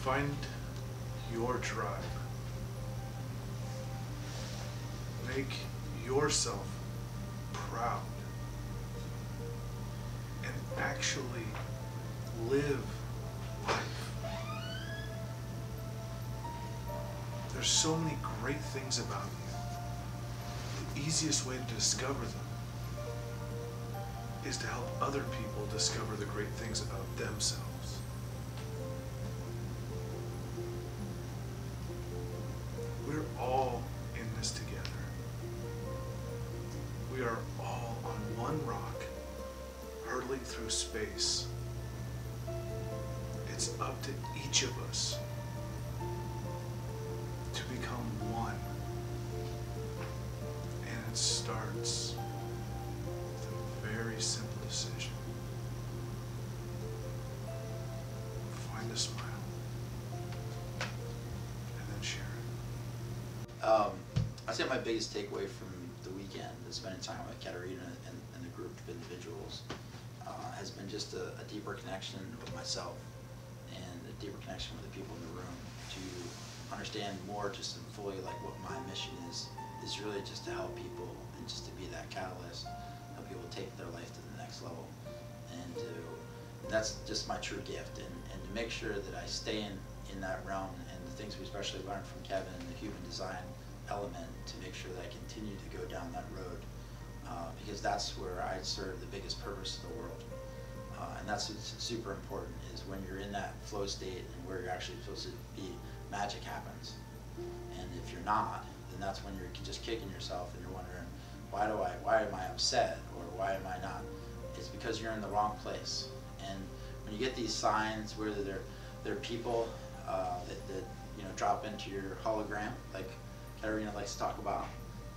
Find your tribe. Make yourself proud. And actually live life. There's so many great things about you. The easiest way to discover them is to help other people discover the great things about themselves. We're all in this together. We are all on one rock, hurtling through space. It's up to each of us to become one. And it starts with a very simple decision. Find a smile and then share it. I'd say my biggest takeaway from the weekend is spending time with Katerina and the group of individuals has been just a deeper connection with myself and a deeper connection with the people in the room to understand more just and fully like what my mission is really just to help people and just to be that catalyst, help people take their life to the next level, and that's just my true gift, and to make sure that I stay in that realm, and the things we especially learned from Kevin, the human design element, to make sure that I continue to go down that road, because that's where I serve the biggest purpose of the world. And that's what's super important, is when you're in that flow state and where you're actually supposed to be, magic happens. And if you're not, then that's when you're just kicking yourself and you're wondering, why am I upset, or why am I not? It's because you're in the wrong place. And when you get these signs, whether they're people that you know drop into your hologram, like Katerina likes to talk about,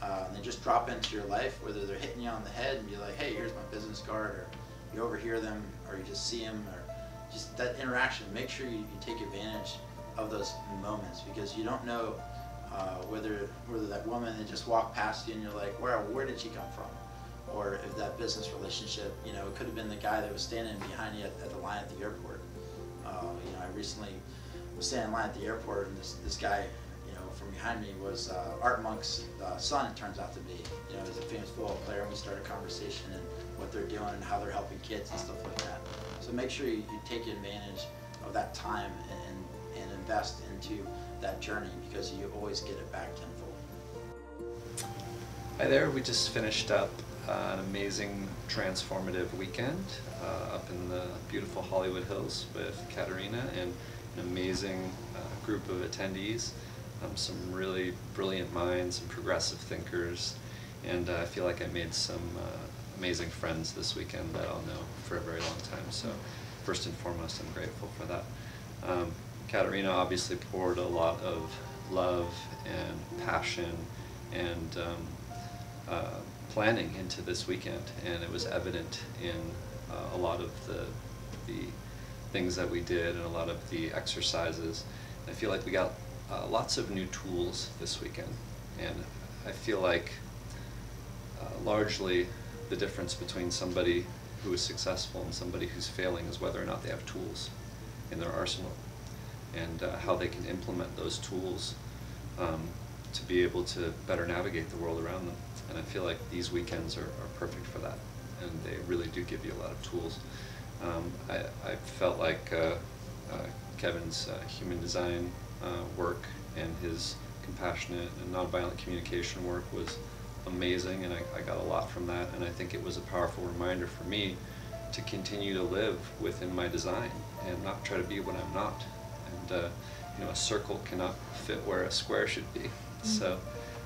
and they just drop into your life, whether they're hitting you on the head and be like, hey, here's my business card, or you overhear them, or you just see them, or just that interaction. Make sure you take advantage of those moments, because you don't know whether that woman that just walked past you and you're like, where did she come from? Or if that business relationship, you know, it could have been the guy that was standing behind you at the line at the airport. You know, I recently was standing in line at the airport, and this guy, you know, from behind me was Art Monk's son, it turns out to be. You know, he's a famous football player, and we started a conversation and what they're doing and how they're helping kids and stuff like that. So make sure you take advantage of that time and invest into that journey, because you always get it back tenfold. Hi there, we just finished up an amazing transformative weekend up in the beautiful Hollywood Hills with Katerina and an amazing group of attendees, some really brilliant minds and progressive thinkers, and I feel like I made some amazing friends this weekend that I'll know for a very long time. So first and foremost, I'm grateful for that. Katerina obviously poured a lot of love and passion and planning into this weekend, and it was evident in a lot of the things that we did and a lot of the exercises. I feel like we got lots of new tools this weekend, and I feel like largely the difference between somebody who is successful and somebody who's failing is whether or not they have tools in their arsenal, and how they can implement those tools to be able to better navigate the world around them. And I feel like these weekends are perfect for that, and they really do give you a lot of tools. I felt like Kevin's human design work and his compassionate and nonviolent communication work was amazing, and I got a lot from that, and I think it was a powerful reminder for me to continue to live within my design and not try to be what I'm not. And you know, a circle cannot fit where a square should be. So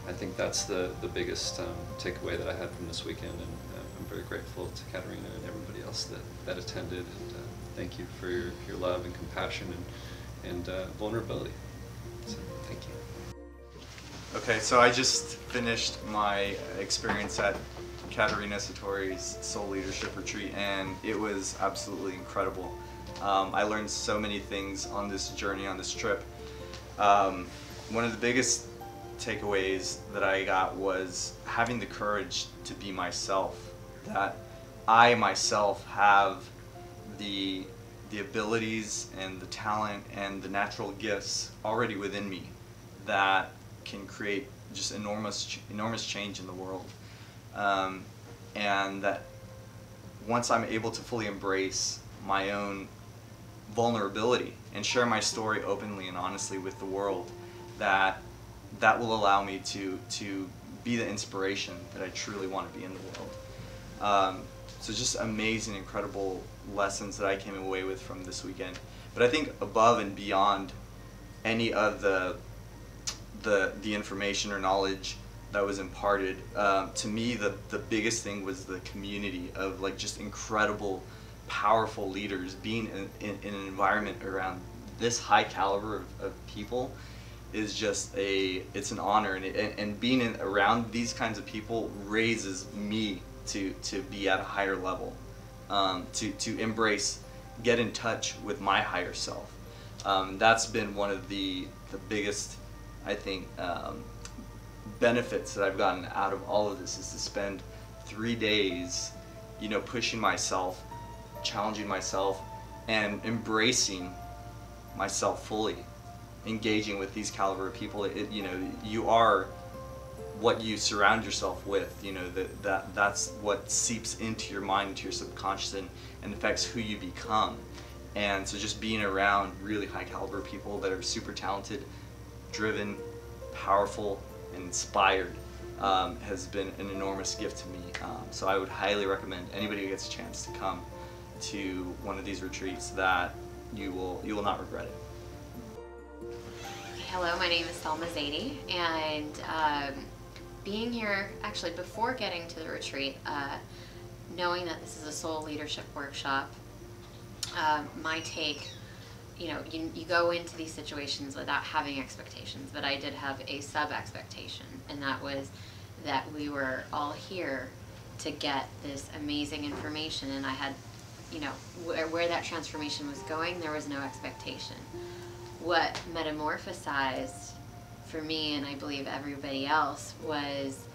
I think that's the biggest takeaway that I had from this weekend, and I'm very grateful to Katerina and everybody else that attended, and thank you for your love and compassion and vulnerability. So thank you. Okay, so I just finished my experience at Katerina Satori's Soul Leadership Retreat, and it was absolutely incredible. I learned so many things on this journey, on this trip. One of the biggest takeaways that I got was having the courage to be myself, that I myself have the the abilities and the talent and the natural gifts already within me that can create just enormous change in the world. And that once I'm able to fully embrace my own vulnerability and share my story openly and honestly with the world, that will allow me to be the inspiration that I truly want to be in the world. So just amazing, incredible lessons that I came away with from this weekend. But I think above and beyond any of the information or knowledge that was imparted, to me the biggest thing was the community of like just incredible, powerful leaders. Being in an environment around this high caliber of people is just it's an honor, and being around these kinds of people raises me to be at a higher level, to embrace, get in touch with my higher self. That's been one of the biggest, I think, benefits that I've gotten out of all of this, is to spend 3 days, pushing myself, challenging myself, and embracing myself fully, engaging with these caliber of people. You are what you surround yourself with. That's what seeps into your mind, into your subconscious, and affects who you become. And so just being around really high caliber people that are super talented, driven, powerful, and inspired has been an enormous gift to me. So I would highly recommend anybody who gets a chance to come to one of these retreats, that you will not regret it. Hello, my name is Selma Zaidi, and being here, actually before getting to the retreat, knowing that this is a soul leadership workshop, my take, you go into these situations without having expectations, but I did have a sub-expectation, and that was that we were all here to get this amazing information, and I had, where that transformation was going, there was no expectation. What metamorphosized for me, and I believe everybody else, was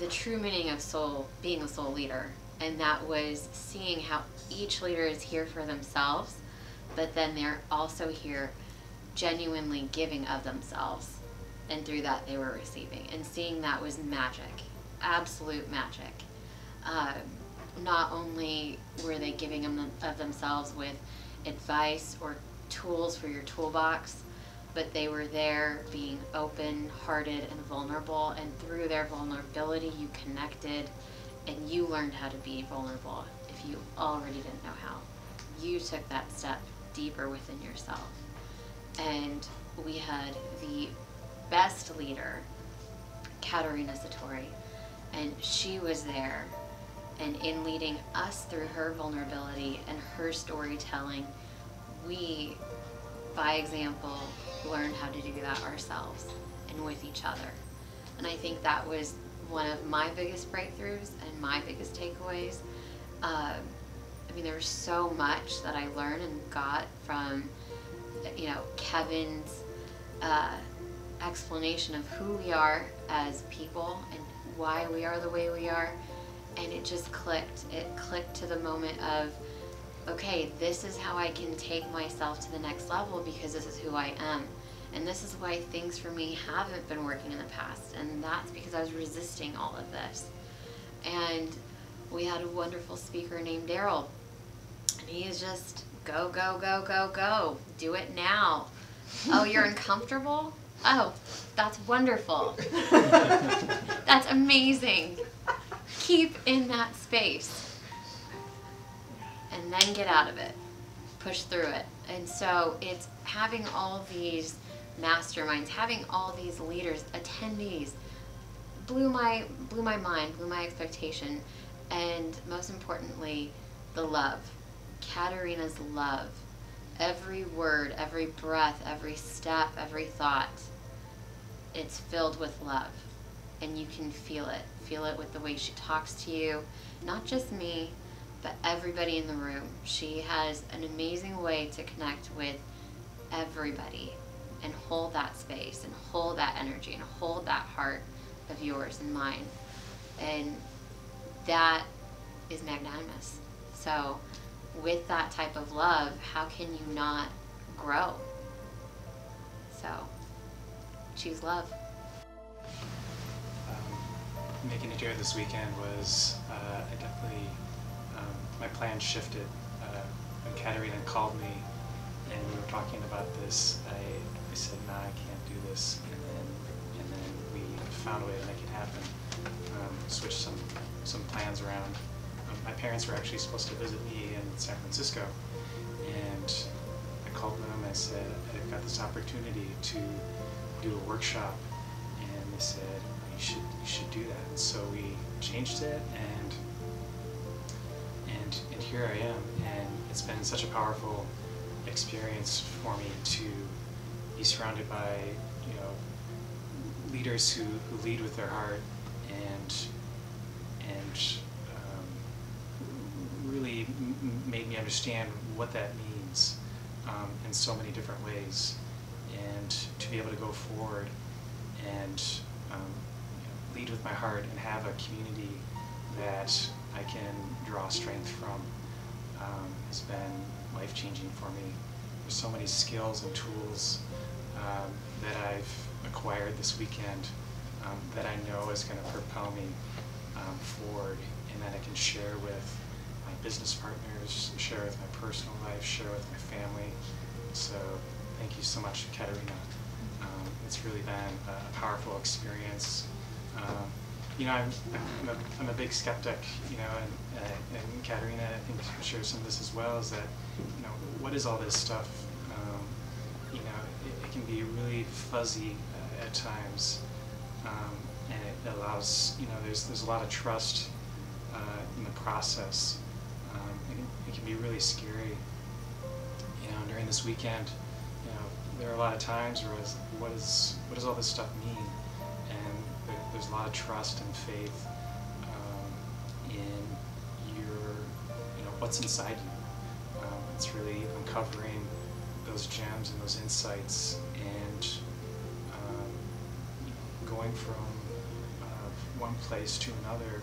the true meaning of being a soul leader, and that was seeing how each leader is here for themselves, but then they're also here genuinely giving of themselves, and through that they were receiving, and seeing that was magic, absolute magic. Not only were they giving of themselves with advice or tools for your toolbox, but they were there being open-hearted and vulnerable, and through their vulnerability you connected, and you learned how to be vulnerable if you already didn't know how. You took that step deeper within yourself. And we had the best leader, Katerina Satori, and she was there, and in leading us through her vulnerability and her storytelling, we, by example, learned how to do that ourselves and with each other. And I think that was one of my biggest breakthroughs and my biggest takeaways. There was so much that I learned and got from, Kevin's explanation of who we are as people and why we are the way we are. And it just clicked. It clicked to the moment of, okay, this is how I can take myself to the next level, because this is who I am. And this is why things for me haven't been working in the past. And that's because I was resisting all of this. And we had a wonderful speaker named Daryl. And he is just, go, go, go, go, go. Do it now. Oh, you're uncomfortable? Oh, that's wonderful. That's amazing. Keep in that space. And then get out of it. Push through it. And so it's having all these masterminds, having all these leaders, attendees, blew my mind, blew my expectation, and most importantly, the love. Katerina's love. Every word, every breath, every step, every thought, it's filled with love, and you can feel it. Feel it with the way she talks to you, not just me, but everybody in the room. She has an amazing way to connect with everybody and hold that space and hold that energy and hold that heart of yours and mine. And that is magnanimous. So with that type of love, how can you not grow? So, choose love. Making it here this weekend was, I definitely, my plans shifted. When Katerina called me and we were talking about this, I said, nah, I can't do this. And then we found a way to make it happen. Switched some plans around. My parents were actually supposed to visit me in San Francisco, and I called them. I said, I've got this opportunity to do a workshop, and they said, you should do that. And so we changed it, and here I am. And it's been such a powerful experience for me to be surrounded by, you know, leaders who lead with their heart and really made me understand what that means in so many different ways, and to be able to go forward and you know, lead with my heart and have a community that I can draw strength from has been life-changing for me. There's so many skills and tools that I've acquired this weekend that I know is going to propel me forward, and that I can share with my business partners, share with my personal life, share with my family. So thank you so much, Katerina. It's really been a powerful experience. You know, I'm a big skeptic, you know, and Katerina, I think, shares some of this as well, is that, you know, what is all this stuff? You know, it can be really fuzzy at times, and it allows, you know, there's a lot of trust in the process. It can be really scary. You know, during this weekend, you know, there are a lot of times where I was like, what does all this stuff mean? And there's a lot of trust and faith in your, you know, what's inside you. It's really uncovering those gems and those insights, and you know, going from one place to another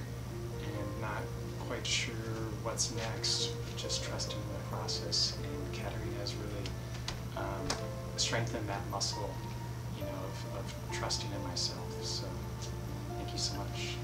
and not quite sure what's next, just trusting the process. And Katerina has really strengthened that muscle, you know, of trusting in myself. So thank you so much.